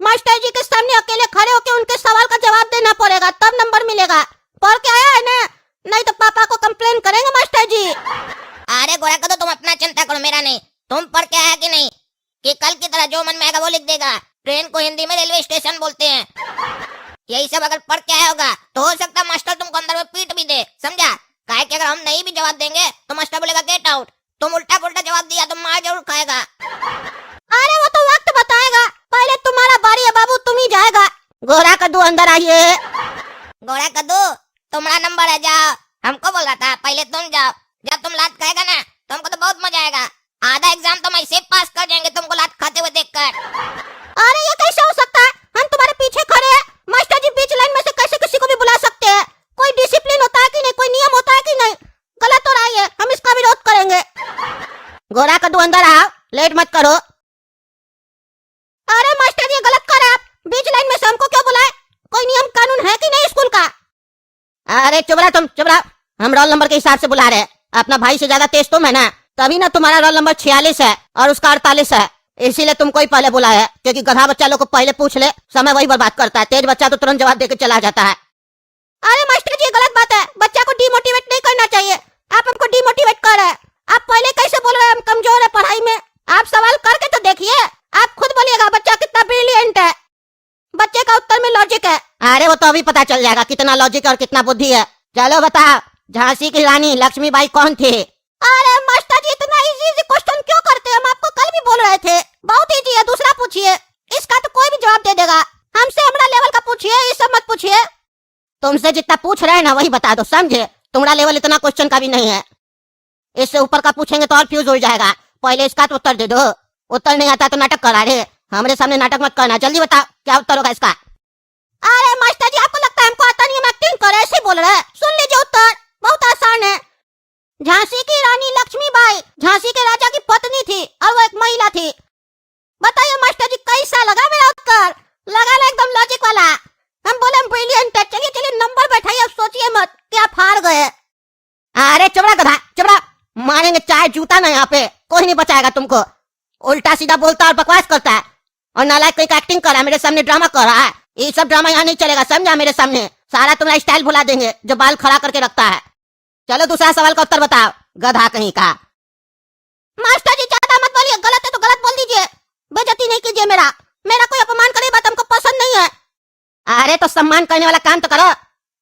Master जी के सामने अकेले खड़े होकर उनके सवाल का जवाब देना पड़ेगा, तब नंबर मिलेगा। पढ़ के आया है ना, नहीं तो पापा को कंप्लेन करेंगे मास्टर जी। अरे गोरा कदो, तुम अपना चिंता करो, मेरा नहीं। तुम पढ़ के आया कि नहीं कि कल की तरह जो मन में आएगा वो लिख देगा। ट्रेन को हिंदी में रेलवे स्टेशन बोलते हैं। यही सब अगर पढ़ के आया होगा तो हो सकता है मास्टर तुमको अंदर में पीट भी दे, समझा? काहे कि अगर हम नहीं भी जवाब देंगे तो मास्टर बोलेगा गेट आउट। तुम उल्टा पुल्टा जवाब दिया तो मार जरूर खाएगा। अरे वो तो वक्त बताएगा, पहले तुम्हारा बारी है बाबू, तुम ही जाएगा। गोरा कद्दू अंदर आइए। गोरा कद्दू, तुम्हारा नंबर है, जाओ। हमको बोल रहा था पहले तुम जाओ। जब तुम लात खाएगा ना तो हमको तो बहुत मजा आएगा। आधा एग्जाम तो हम ऐसे पास कर जाएंगे तुमको लात खाते हुए देखकर। अरे ये कैसे हो सकता है? हम तुम्हारे पीछे खड़े हैं, मास्टर जी बीच लाइन में से कैसे किसी को भी बुला सकते हैं? कोई डिसिप्लिन होता है कि नहीं, कोई नियम होता है कि नहीं? गलत हो रहा है, हम इसका विरोध करेंगे। गोरा कद्दू अंदर आओ, लेट मत करो। अरे मास्टर जी गलत कर रहे हैं आप, बीच लाइन में से हमको क्यों बुलाए? कोई नियम कानून है कि नहीं स्कूल का? अरे चुप रहा तुम, चुप रहा। हम रोल नंबर के हिसाब से बुला रहे हैं। अपना भाई से ज्यादा तेज तुम है ना, तभी ना तुम्हारा रोल नंबर 46 है और उसका 48 है। इसीलिए तुमको ही पहले बुलाया है, क्योंकि गधा बच्चा लोग को पहले पूछ ले, समय वही बर्बाद करता है। तेज बच्चा तो तुरंत जवाब देके चला जाता है। अरे मास्टर जी गलत बात है, बच्चा को डिमोटिवेट नहीं करना चाहिए। आप हमको डिमोटिवेट कर रहे हैं। आप पहले कैसे बोल रहे हैं हम कमजोर है पढ़ाई में? आप सवाल करके तो देखिए, आप खुद बोलिएगा बच्चा कितना ब्रिलियंट है। बच्चे का उत्तर में लॉजिक है। अरे वो तो अभी पता चल जाएगा कितना लॉजिक और कितना बुद्धि है। चलो बताओ, झांसी की रानी लक्ष्मीबाई कौन थी? अरे मास्टर जी इतना इजी क्वेश्चन क्यों करते हैं? हम आपको कल भी बोल रहे थे, बहुत इजी है, दूसरा पूछिए। इसका तो कोई भी जवाब दे देगा। हमसे हमारा लेवल का पूछिए, ये सब मत पूछिए। तुमसे जितना पूछ रहे हैं ना वही बता दो, समझे? तुम्हारा लेवल इतना क्वेश्चन का भी नहीं है। इससे ऊपर का पूछेंगे तो और फ्यूज हो जाएगा। पहले इसका तो उत्तर दे दो। उत्तर नहीं आता तो नाटक करा रहे। हमारे सामने नाटक मत करना, जल्दी बताओ क्या उत्तर होगा इसका। अरे मास्टर जी आपको लगता है हमको आता नहीं है, हम एक्टिंग कर रहे हैं, ऐसे बोल रहे हैं। सुन लीजिए उत्तर, बहुत आसान है। झांसी की रानी लक्ष्मीबाई झांसी के राजा की पत्नी थी और वो एक महिला थी। बताइए मास्टर जी कैसा लगा मेरा उत्तर? लगा ना एकदम लॉजिक वाला? हम बोले हम ब्रिलियंट है। चलिए चलिए नंबर बैठाइए, अब सोचिए मत कि आप हार गए। अरे चुपड़ा गधा, चुपड़ा, मारेंगे चाय जूता ना, यहाँ पे कोई नहीं बचाएगा तुमको। उल्टा सीधा बोलता और बकवास करता है और नालायक कोई एक्टिंग कर रहा है, मेरे सामने ड्रामा कर रहा है। ये सब ड्रामा यहाँ नहीं चलेगा, समझा? मेरे सामने सारा तुम्हारा स्टाइल भुला देंगे जो बाल खड़ा करके रखता है। चलो दूसरा सवाल का उत्तर बताओ, गधा कहीं का। मास्टर जी ज्यादा मत बोलिए, गलत है तो गलत बोल दीजिए। बेइज्जती नहीं कीजिए मेरा। मेरा कोई अपमान करे बात हमको पसंद नहीं है। अरे तो सम्मान करने वाला काम तो करो।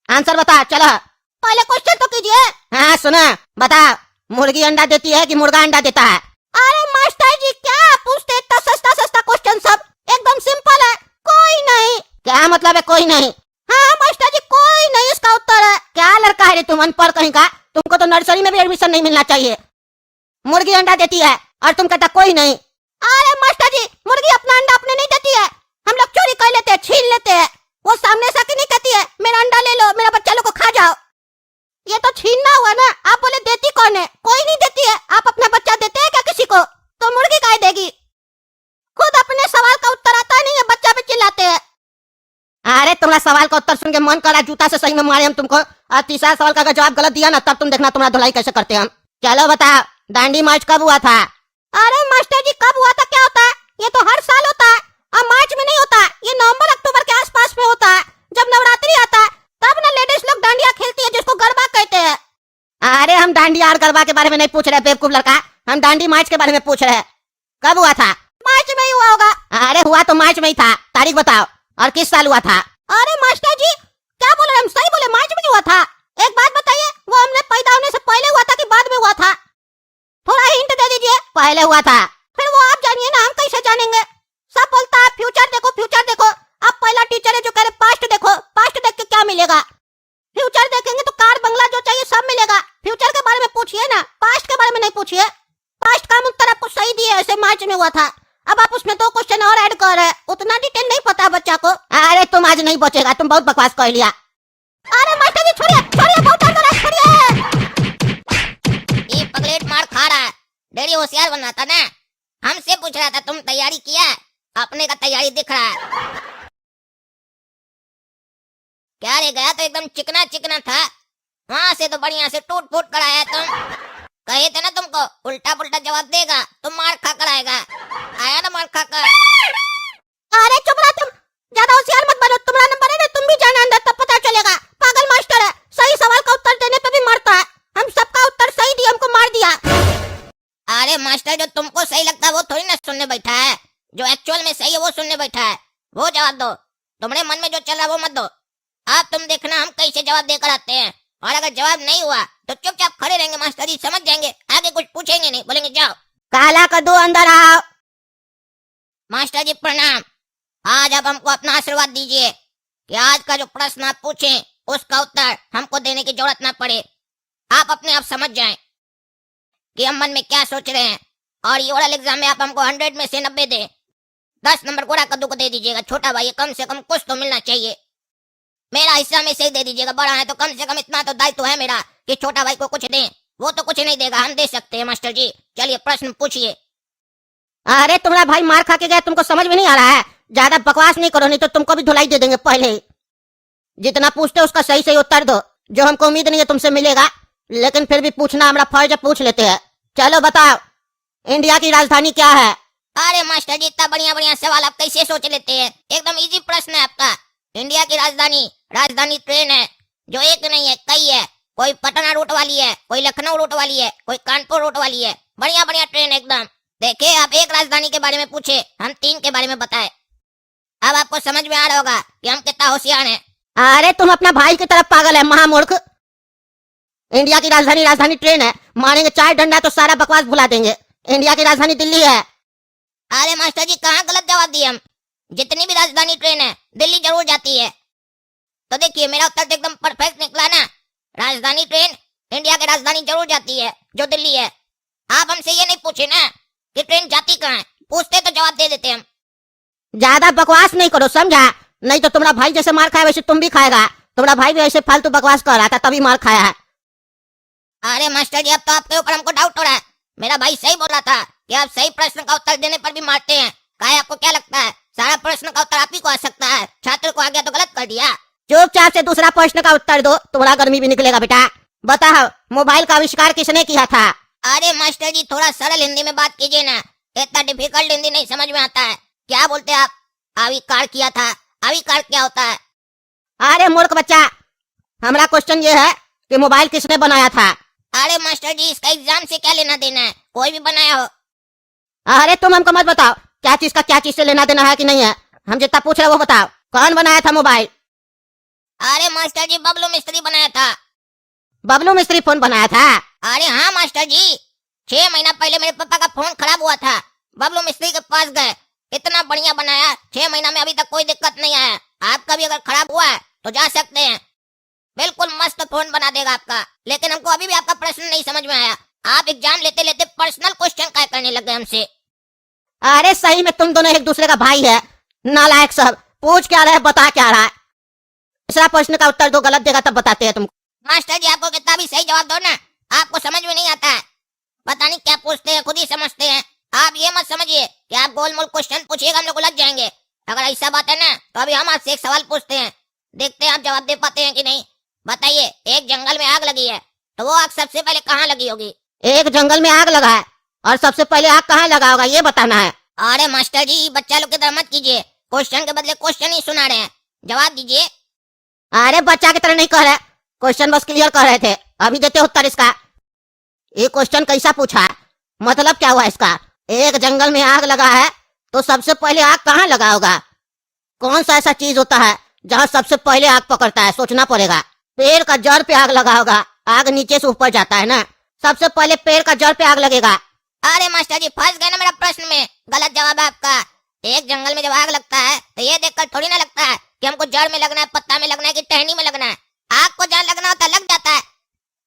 आंसर बता, चलो पहले क्वेश्चन तो कीजिए। हाँ सुना, बता, मुर्गी अंडा देती है कि मुर्गा अंडा देता है? अरे मास्टर जी क्या पूछते इतना सस्ता सस्ता क्वेश्चन, सब एकदम सिंपल है। कोई नहीं। क्या मतलब है कोई नहीं? हाँ मास्टर जी कोई नहीं इसका उत्तर है। क्या लड़का है रे तुम, अनपढ़ कहीं का? तुमको तो नर्सरी में भी एडमिशन नहीं मिलना चाहिए। मुर्गी अंडा देती है और तुम कहता कोई नहीं। अरे मास्टर जी मुर्गी अपना अंडा अपने नहीं देती है, हम लोग चोरी कर लेते हैं, छीन लेते हैं। वो सामने से आके नहीं कहती है मेरा अंडा ले लो, मेरा बच्चा लोग को खा जाओ। ये तो छीनना हुआ ना। आप बोले देती कौन है? कोई नहीं देती है। आप अपना बच्चा देते हैं क्या किसी को? तो मुर्गी काहे देगी? खुद अपने सवाल का उत्तर आता नहीं है, बच्चा पे चिल्लाते हैं। अरे तुम्हारा सवाल का उत्तर सुन के मन करा जूता से सही में मारे हम तुमको। और तीसरा सवाल का अगर जवाब गलत दिया ना तब तुम देखना तुम्हारा धुलाई कैसे करते हैं हम। चलो बताओ, दांडी मार्च कब हुआ था? अरे मास्टर जी कब हुआ था क्या होता है? ये तो हर साल होता है और मार्च में नहीं होता। ये नवंबर अक्टूबर के आसपास में होता है, जब नवरात्रि आता है तब ना लेडीज लोग डांडिया खेलती है जिसको गरबा कहते हैं। अरे हम डांडिया और गरबा के बारे में नहीं पूछ रहे बेवकूफ लड़का, हम दांडी मार्च के बारे में पूछ रहे हैं। कब हुआ था? मार्च में ही हुआ होगा। अरे हुआ तो मार्च में ही था, तारीख बताओ और किस साल हुआ था? अरे मास्टर जी क्या बोल रहे हैं? हम सही बोले, मार्च में ही हुआ था। एक बात बताइए, वो हमने पैदा होने से पहले हुआ था कि बाद में हुआ था? थोड़ा हिंट दे दीजिए। पहले हुआ था। फिर वो आप जानिए ना, हम कैसे जानेंगे? सब बोलता है फ्यूचर देखो फ्यूचर देखो। आप पहला टीचर है जो कह रहे पास्ट देखो। पास्ट देख के क्या मिलेगा? फ्यूचर देखेंगे तो कार बंगला जो चाहिए सब मिलेगा। फ्यूचर के बारे में पूछिए ना, पास्ट के बारे में नहीं पूछिए। पास्ट का उत्तर आपको सही दिया, ऐसे मार्च में हुआ था। अब आप उसमें 2 क्वेश्चन और ऐड कर रहे हैं, उतना डिटेल नहीं पता बच्चा को। अरे तुम आज नहीं बचेगा, तुम बहुत बकवास कर लिया। अरे मास्टर जी छोड़िए छोड़िए, बहुत दर्द हो रहा है, छोड़िए। ये पगलेट मार खा रहा है, डेली होशियार बनना था ना। हमसे पूछ रहा था तुम तैयारी किया? अपने का तैयारी दिख रहा है। क्या रे, गया तो एकदम चिकना चिकना था, वहाँ से तो बढ़िया से टूट फूट कर आया तुम। कहे थे ना तुमको उल्टा पुल्टा जवाब देगा तो मार खा कर आएगा। आया ना मार खा कर। अरे चुप रहा तुम। बैठा है वो जवाब दो। तुम्हारे मन में जो चल रहा वो मत दो। आप तुम देखना हम कैसे जवाब देकर आते हैं, और अगर जवाब नहीं हुआ तो चुपचाप खड़े रहेंगे। मास्टर जी समझ जाएंगे, आगे कुछ पूछेंगे नहीं, बोलेंगे जाओ। काला कद्दू अंदर आओ। मास्टर जी प्रणाम। आज आप हमको अपना आशीर्वाद दीजिए कि आज का जो प्रश्न आप पूछे उसका उत्तर हमको देने की जरूरत ना पड़े। आप अपने आप समझ जाएं कि हम मन में क्या सोच रहे हैं, और ये ओरल एग्जाम में आप हमको 100 में से 90 दें। 10 नंबर गोरा कद्दू को दे दीजिएगा। छोटा भाई है, कम से कम कुछ तो मिलना चाहिए। मेरा हिस्सा में से ही दे दीजिएगा। बड़ा है तो कम से कम इतना तो दायित्व है मेरा कि छोटा भाई को कुछ दें। वो तो कुछ नहीं देगा, हम दे सकते हैं। मास्टर जी चलिए प्रश्न पूछिए। अरे तुम्हारा भाई मार खा के गया, तुमको समझ में नहीं आ रहा है? ज्यादा बकवास नहीं करो, नहीं तो तुमको भी धुलाई दे देंगे पहले ही। जितना पूछते हो उसका सही सही उत्तर दो, जो हमको उम्मीद नहीं है तुमसे मिलेगा, लेकिन फिर भी पूछना हमारा फर्ज है, पूछ लेते हैं। चलो बताओ, इंडिया की राजधानी क्या है? अरे मास्टर जी इतना बढ़िया बढ़िया सवाल आप कैसे सोच लेते हैं? एकदम इजी प्रश्न है आपका। इंडिया की राजधानी ट्रेन है, जो एक नहीं है कई है। कोई पटना रूट वाली है, कोई लखनऊ रूट वाली है, कोई कानपुर रूट वाली है। बढ़िया बढ़िया ट्रेन एकदम। देखिए आप एक राजधानी के बारे में पूछे, हम 3 के बारे में बताए। अब आपको समझ में आ रहा होगा कि हम कितना होशियार हैं। अरे तुम अपना भाई की तरफ पागल है, महामूर्ख। इंडिया की राजधानी ट्रेन है, मारेंगे 4 डंडा तो सारा बकवास भुला देंगे। इंडिया की राजधानी दिल्ली है। अरे मास्टर जी कहाँ गलत जवाब दिए हम? जितनी भी राजधानी ट्रेन है दिल्ली जरूर जाती है। तो देखिए मेरा उत्तर तो एकदम परफेक्ट निकला ना। राजधानी ट्रेन इंडिया की राजधानी जरूर जाती है, जो दिल्ली है। आप हमसे ये नहीं पूछे ना कि ट्रेन जाती कहाँ है, पूछते तो जवाब दे देते हम। ज्यादा बकवास नहीं करो, समझा? नहीं तो तुम्हारा भाई जैसे मार खाया वैसे तुम भी खाएगा। तुम्हारा भाई भी ऐसे फालतू बकवास कर रहा था तभी मार खाया है। अरे मास्टर जी अब तो आपके ऊपर हमको डाउट हो रहा है। मेरा भाई सही बोल रहा था कि आप सही प्रश्न का उत्तर देने पर भी मारते हैं। काहे आपको क्या लगता है सारा प्रश्न का उत्तर आप ही को आ सकता है? छात्र को आ गया तो गलत कर दिया। चुपचाप से दूसरा प्रश्न का उत्तर दो, तुम्हारा गर्मी भी निकलेगा बेटा। बताओ, मोबाइल का आविष्कार किसने किया था? अरे मास्टर जी थोड़ा सरल हिंदी में बात कीजिए ना, इतना डिफिकल्ट हिंदी नहीं समझ में आता है। क्या बोलते आप? आविष्कार किया था। आविष्कार क्या होता है? अरे मूर्ख बच्चा, हमारा क्वेश्चन ये है कि मोबाइल किसने बनाया था? अरे मास्टर जी इसका एग्जाम से क्या लेना देना है? कोई भी बनाया हो। अरे तुम हमको मत बताओ क्या चीज से लेना देना है कि नहीं है। हम जितना पूछ रहे वो बताओ, कौन बनाया था मोबाइल? अरे मास्टर जी बबलू मिस्त्री बनाया था। बबलू मिस्त्री फोन बनाया था? अरे हाँ मास्टर जी, 6 महीना पहले मेरे पापा का फोन खराब हुआ था, बबलू मिस्त्री के पास गए, इतना बढ़िया बनाया। 6 महीना में अभी तक कोई दिक्कत नहीं आया। आपका भी अगर खराब हुआ है तो जा सकते हैं, बिल्कुल मस्त फोन बना देगा आपका। लेकिन हमको अभी भी आपका प्रश्न नहीं समझ में आया। आप एग्जाम लेते लेते पर्सनल क्वेश्चन क्या करने लग गए हमसे? अरे सही में तुम दोनों एक दूसरे का भाई है, नालायक सब। पूछ क्या रहा है, बता क्या रहा है। तीसरा प्रश्न का उत्तर दो, गलत देगा तब बताते हैं तुमको। मास्टर जी आपको कितना भी सही जवाब दो ना, आपको समझ में नहीं आता है। पता नहीं क्या पूछते हैं, खुद ही समझते हैं। आप ये मत समझिए कि आप गोल मोल क्वेश्चन पूछिएगा हम लोग को लग जाएंगे। अगर ऐसा बात है ना तो अभी हम आपसे एक सवाल पूछते हैं, देखते हैं आप जवाब दे पाते हैं कि नहीं। बताइए, एक जंगल में आग लगी है तो वो आग सबसे पहले कहाँ लगी होगी? एक जंगल में आग लगा है और सबसे पहले आग कहाँ लगा होगा ये बताना है। अरे मास्टर जी बच्चा लोग की तरह मत कीजिए, क्वेश्चन के बदले क्वेश्चन ही सुना रहे हैं, जवाब दीजिए। अरे बच्चा की तरह नहीं कह रहे, क्वेश्चन बस क्लियर कर रहे थे, अभी देते उत्तर इसका। ये क्वेश्चन कैसा पूछा है, मतलब क्या हुआ इसका? एक जंगल में आग लगा है तो सबसे पहले आग कहाँ लगा होगा? कौन सा ऐसा चीज होता है जहाँ सबसे पहले आग पकड़ता है? सोचना पड़ेगा। पेड़ का जड़ पे आग लगा होगा, आग नीचे से ऊपर जाता है ना, सबसे पहले पेड़ का जड़ पे आग लगेगा। अरे मास्टर जी फंस गए ना मेरा प्रश्न में, गलत जवाब है आपका। एक जंगल में जब आग लगता है तो ये देखकर थोड़ी ना लगता है कि हमको जड़ में लगना है, पत्ता में लगना है कि टहनी में लगना है। आग को जहाँ लगना होता है लग जाता है।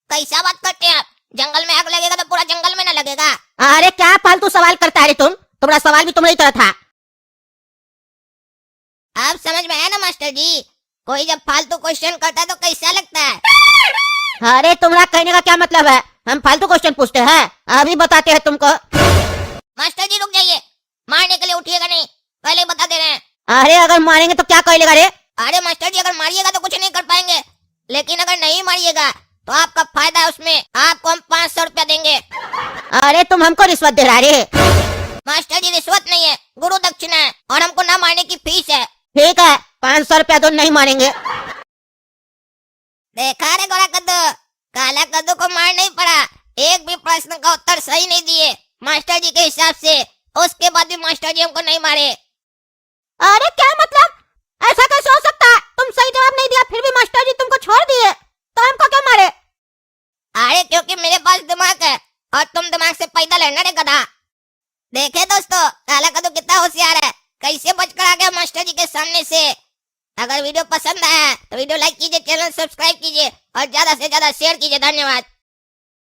कैसा बात करते हैं आप? जंगल में आग लगेगा तो पूरा जंगल में ना लगेगा? अरे क्या फालतू सवाल करता है रे तुम, तुम्हारा सवाल भी तुम्हारी तरह था। आप समझ में आया ना मास्टर जी, कोई जब फालतू क्वेश्चन करता है तो कैसा लगता है? अरे तुम्हारा कहने का क्या मतलब है? हम फालतू क्वेश्चन पूछते हैं, अभी बताते हैं तुमको। मास्टर जी रुक जाइए, मारने के लिए उठिएगा नहीं, पहले ही बता दे रहे हैं। अरे अगर मारेंगे तो क्या कहेगा रे? अरे मास्टर जी अगर मारिएगा तो कुछ नहीं कर पाएंगे, लेकिन अगर नहीं मारिएगा तो आपका फायदा है उसमें, आपको हम 500 रुपया देंगे। अरे तुम हमको रिश्वत दे रहा रे? मास्टर जी रिश्वत नहीं है, गुरु दक्षिणा है, और हमको ना मारने की फीस है। ठीक है 500 रुपया तो नहीं मारेंगे। देखा रे गोरा कद्दू, काला कद्दू को मार नहीं पड़ा, एक भी प्रश्न का उत्तर सही नहीं दिए मास्टर जी के हिसाब से, उसके बाद भी मास्टर जी हमको नहीं मारे। अरे क्या मतलब? ऐसा कैसे हो सकता है? तुम सही जवाब नहीं दिया फिर भी मास्टर जी तुमको छोड़ दिए, तो हमको क्यों मारे? अरे क्योंकि मेरे पास दिमाग है और तुम दिमाग से पैदल है ना रे गधा। देखे दोस्तों, काला कद्दू कितना होशियार है, कैसे बचकर आ गया मास्टर जी के सामने से। अगर वीडियो पसंद आया तो वीडियो लाइक कीजिए, चैनल सब्सक्राइब कीजिए और ज्यादा से ज्यादा शेयर कीजिए। धन्यवाद।